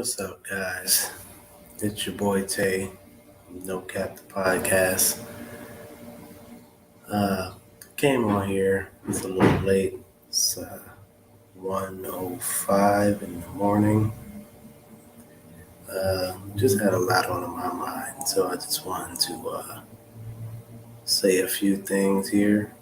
What's up, guys? It's your boy Tay, No Cap the Podcast. Uh, Came on here. It's a little late. It's 1:05 in the morning. Just had a lot on my mind, so I just wanted to say a few things here.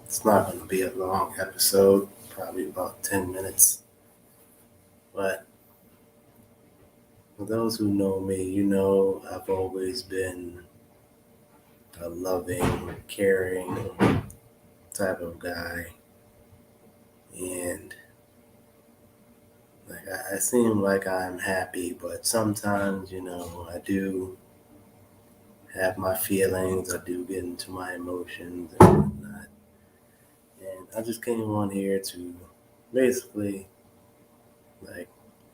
It's not going to be a long episode, probably about 10 minutes. But for those who know me, you know I've always been a loving, caring type of guy. And I seem like I'm happy, but sometimes, I do have my feelings. I do get into my emotions and whatnot. And I just came on here to basically like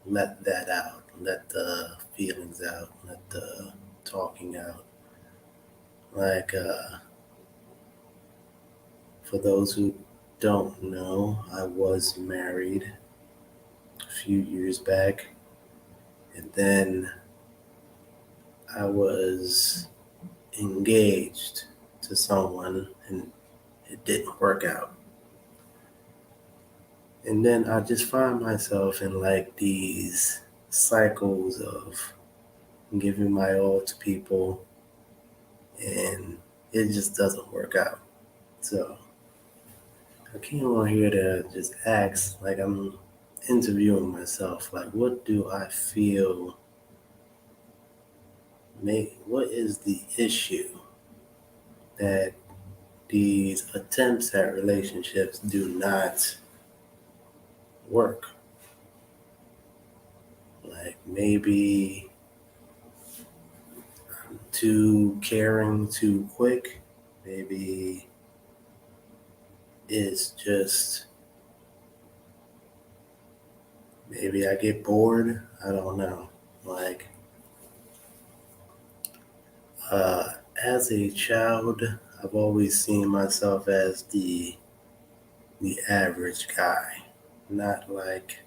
let that out, let the feelings out, let the talking out. Like for those who don't know, I was married a few years back, and then I was engaged to someone and it didn't work out. And then I just find myself in like these cycles of giving my all to people and it just doesn't work out. So I came on here to just ask, like I'm interviewing myself, like what do I feel what is the issue that these attempts at relationships do not work? Like maybe I'm too caring too quick. Maybe it's just, maybe I get bored. I don't know. Like, uh, as a child, I've always seen myself as the average guy, not like,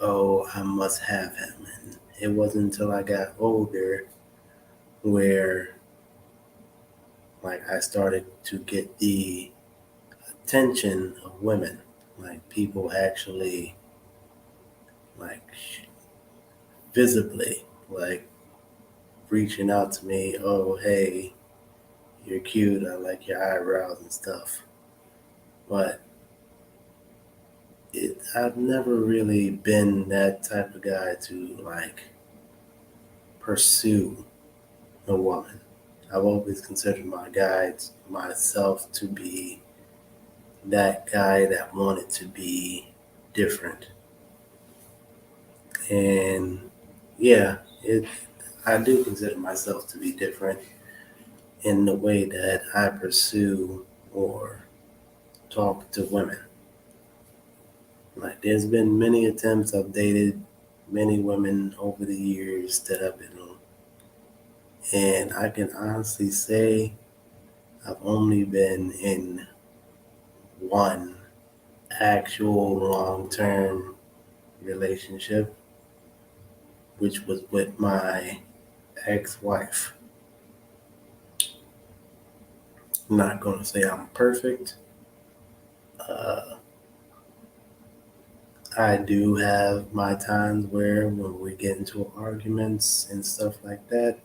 oh, I must have him. And it wasn't until I got older where like I started to get the attention of women, like people actually like visibly like reaching out to me. Oh, hey, you're cute. I like your eyebrows and stuff. But I've never really been that type of guy to like pursue a woman. I've always considered myself to be that guy that wanted to be different. And yeah, I do consider myself to be different in the way that I pursue or talk to women. Like there's been many attempts. I've dated many women over the years that I've been on. And I can honestly say I've only been in one actual long-term relationship, which was with my ex-wife. I'm not going to say I'm perfect. Uh, I do have my times where when we get into arguments and stuff like that.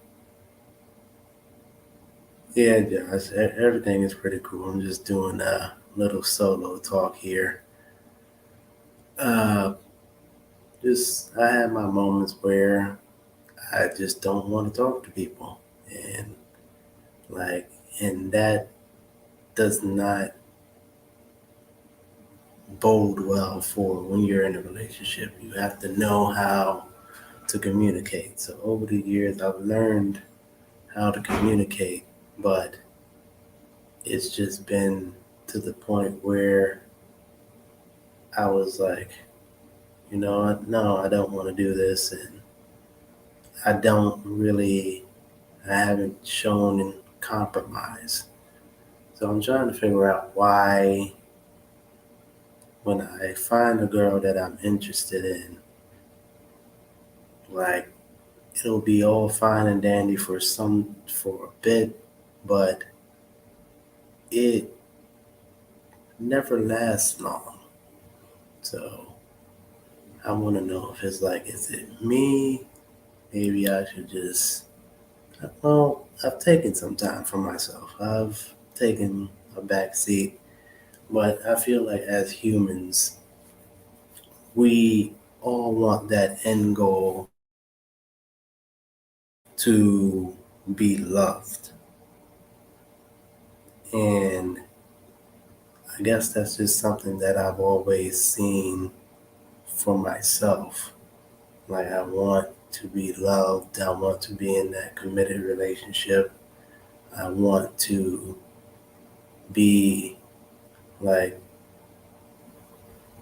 Yeah, Josh, everything is pretty cool. I'm just doing a little solo talk here. Uh, just I have my moments where I just don't want to talk to people, and like, and that does not bode well for when you're in a relationship. You have to know how to communicate. So over the years, I've learned how to communicate, but it's just been to the point where I was like, you know what? No, I don't want to do this, and I don't really, I haven't shown in compromise. So I'm trying to figure out why, when I find a girl that I'm interested in, Like it'll be all fine and dandy for a bit, but it never lasts long. So I want to know if it's like, is it me? Maybe I should just, well, I've taken some time for myself. I've taken a back seat, but I feel like as humans, we all want that end goal to be loved. And I guess that's just something that I've always seen for myself. Like, I want to be loved. I want to be in that committed relationship. I want to be like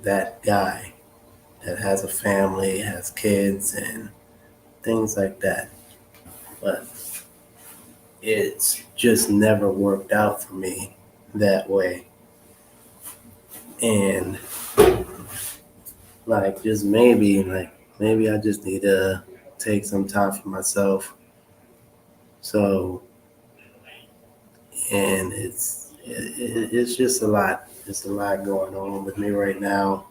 that guy that has a family, has kids, and things like that. But it's just never worked out for me that way. And just maybe I just need to take some time for myself. So, and it's just a lot. It's a lot going on with me right now,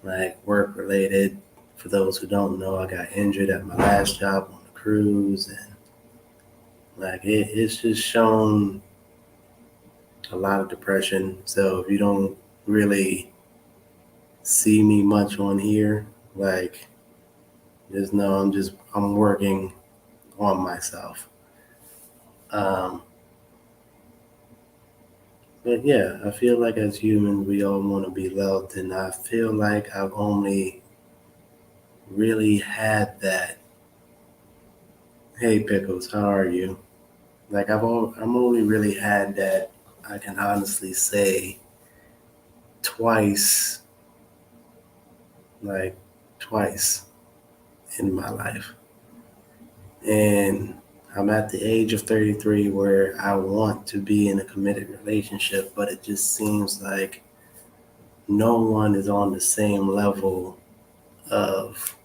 like work related. For those who don't know, I got injured at my last job on the cruise, and it's just shown a lot of depression. So if you don't really see me much on here, like just know I'm working on myself. Um, but yeah, I feel like as humans we all want to be loved, and I feel like I've only really had that. Hey Pickles, how are you? I'm only really had that. I can honestly say twice, like twice in my life. And I'm at the age of 33 where I want to be in a committed relationship, but it just seems like no one is on the same level of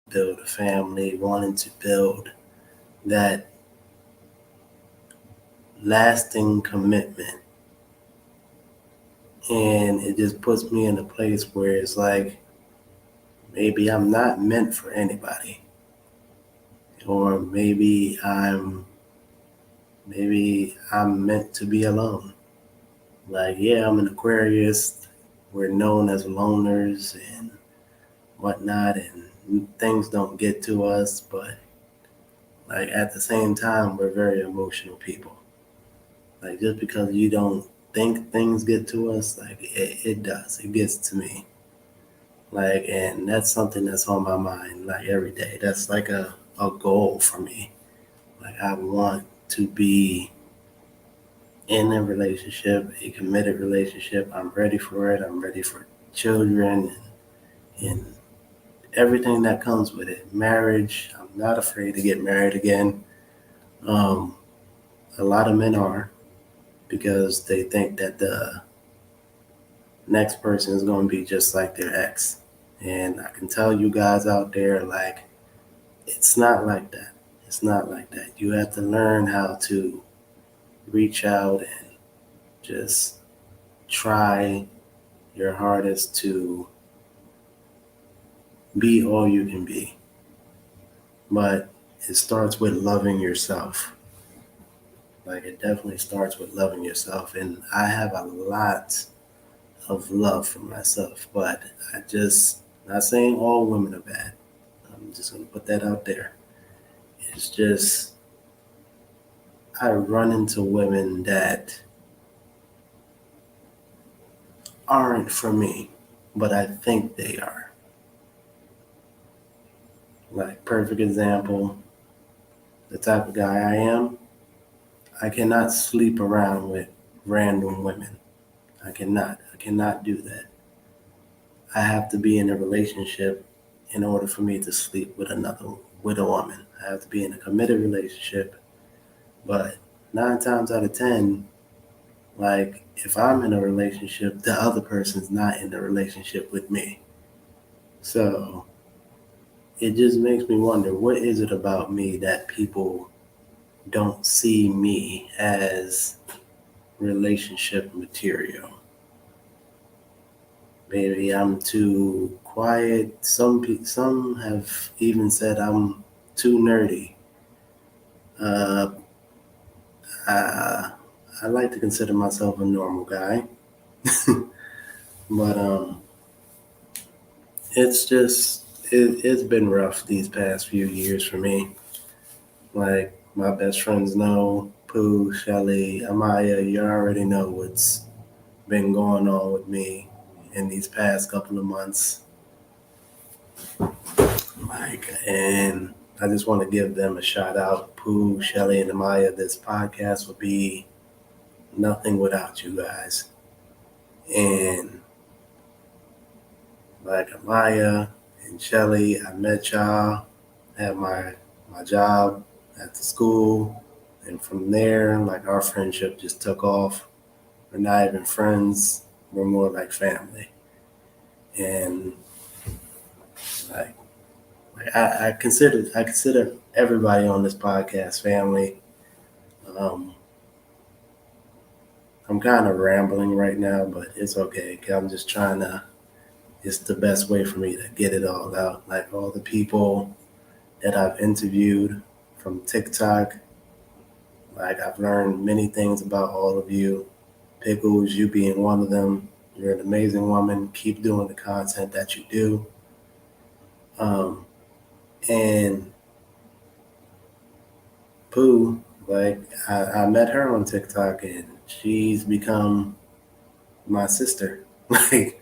build a family, wanting to build that lasting commitment. And it just puts me in a place where it's like maybe I'm not meant for anybody. Or maybe I'm meant to be alone. Like, yeah, I'm an Aquarius. We're known as loners and whatnot, and things don't get to us. But like at the same time, we're very emotional people. Like just because you don't think things get to us, like it does. It gets to me. Like, and that's something that's on my mind like every day. That's like a goal for me. Like I want to be in a relationship, a committed relationship. I'm ready for it. I'm ready for children and everything that comes with it. Marriage. I'm not afraid to get married again. Um, a lot of men are because they think that the next person is going to be just like their ex. And I can tell you guys out there, like, it's not like that. It's not like that. You have to learn how to reach out and just try your hardest to be all you can be. But it starts with loving yourself. Like, it definitely starts with loving yourself. And I have a lot of love for myself, but not saying all women are bad. I'm just going to put that out there. It's just, I run into women that aren't for me, but I think they are. Like, perfect example, the type of guy I am, I cannot sleep around with random women. I cannot. I cannot do that. I have to be in a relationship in order for me to sleep with a woman. I have to be in a committed relationship. But 9 times out of 10, if I'm in a relationship, the other person's not in a relationship with me. So it just makes me wonder, what is it about me that people don't see me as relationship material? Maybe I'm too quiet. Some have even said I'm too nerdy. Uh, I, I like to consider myself a normal guy, but it's just it's been rough these past few years for me. Like my best friends know, Pooh, Shelly, Amaya, you already know what's been going on with me in these past couple of months. And I just want to give them a shout out. Pooh, Shelly, and Amaya. This podcast would be nothing without you guys. And like Amaya and Shelly, I met y'all at my job at the school, and from there, like our friendship just took off. We're not even friends; we're more like family. And like, I consider everybody on this podcast family. Um, I'm kind of rambling right now, but it's okay. 'Cause I'm just trying to. It's the best way for me to get it all out. Like all the people that I've interviewed from TikTok. Like I've learned many things about all of you. Pickles, you being one of them. You're an amazing woman. Keep doing the content that you do. Um, and Pooh, like I met her on TikTok, and she's become my sister. like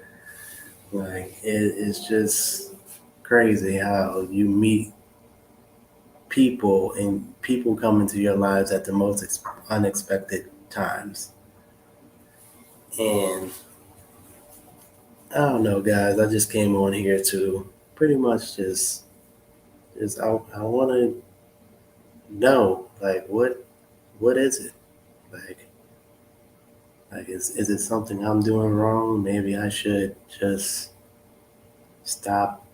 it's just crazy how you meet people and people come into your lives at the most unexpected times. And I don't know, guys. I just came on here to pretty much just I want to know like what is it like is it something I'm doing wrong? Maybe I should just stop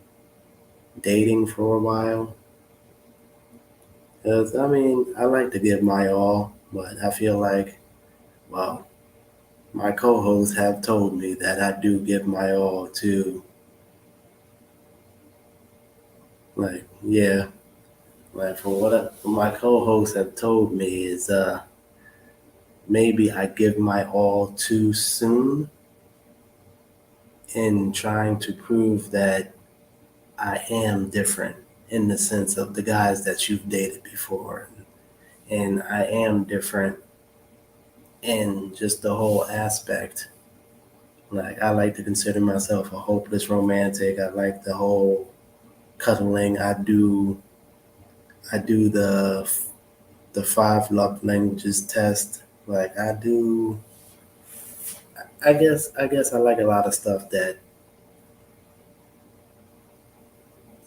dating for a while. Because I mean, I like to give my all, but I feel like, well, my co-hosts have told me that I do give my all to, like, yeah, like for what my co-hosts have told me is, maybe I give my all too soon in trying to prove that I am different in the sense of the guys that you've dated before, and I am different in just the whole aspect. Like I like to consider myself a hopeless romantic. I like the whole cuddling. I do the five love languages test. Like I do. I guess I like a lot of stuff that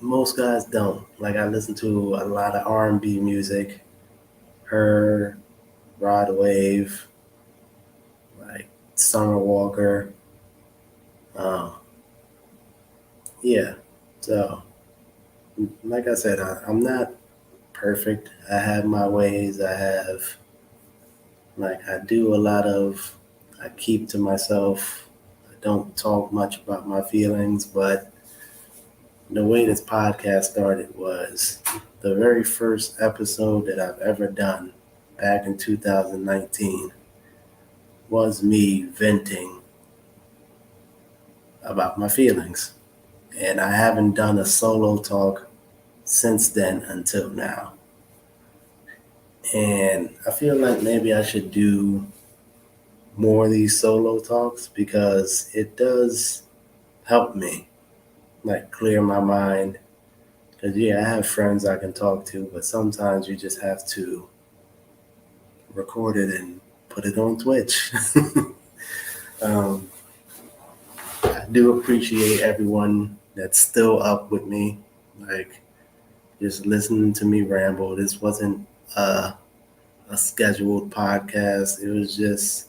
most guys don't. Like I listen to a lot of R&B music. Her, Rod Wave, like Summer Walker. Um, yeah. So like I said, I'm not perfect. I have my ways. I do a lot of, I keep to myself. I don't talk much about my feelings, but the way this podcast started was the very first episode that I've ever done back in 2019 was me venting about my feelings. And I haven't done a solo talk since then until now. And I feel like maybe I should do more of these solo talks because it does help me like clear my mind. Because yeah, I have friends I can talk to, but sometimes you just have to record it and put it on Twitch. um, I do appreciate everyone that's still up with me, like just listening to me ramble. This wasn't a, a scheduled podcast. It was just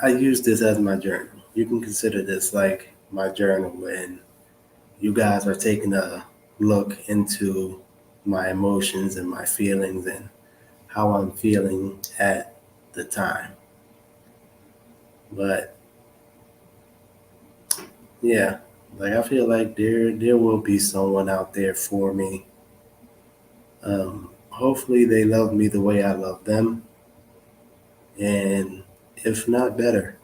I use this as my journal. You can consider this like my journal, and you guys are taking a look into my emotions and my feelings and how I'm feeling at the time. But yeah, like I feel like there will be someone out there for me. Hopefully they love me the way I love them, and if not better.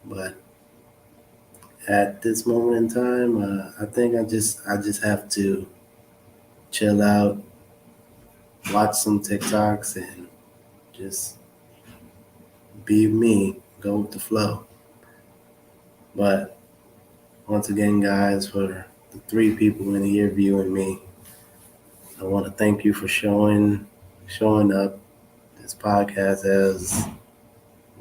But at this moment in time, I think I just have to chill out, watch some TikToks, and just be me, go with the flow. But once again, guys, for the 3 people in here viewing me, I want to thank you for showing up. This podcast has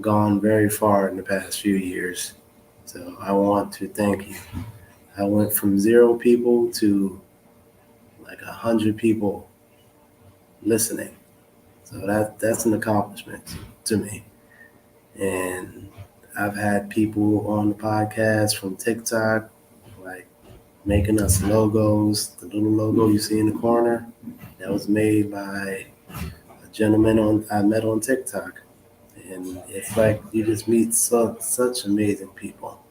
gone very far in the past few years, so I want to thank you. I went from 0 people to like 100 people listening, so that's an accomplishment to me. And I've had people on the podcast from TikTok, like making us logos. The little logo you see in the corner, that was made by a gentleman I met on TikTok. And it's like you just meet such amazing people.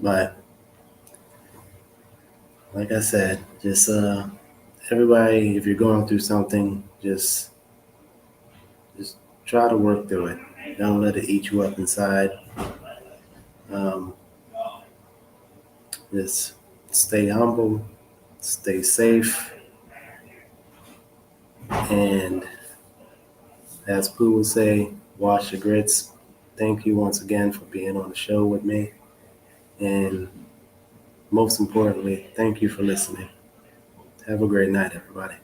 But like I said, just everybody, if you're going through something, just try to work through it. Don't let it eat you up inside. Um, just stay humble, stay safe, and as Pooh would say, wash your grits. Thank you once again for being on the show with me. And most importantly, thank you for listening. Have a great night, everybody.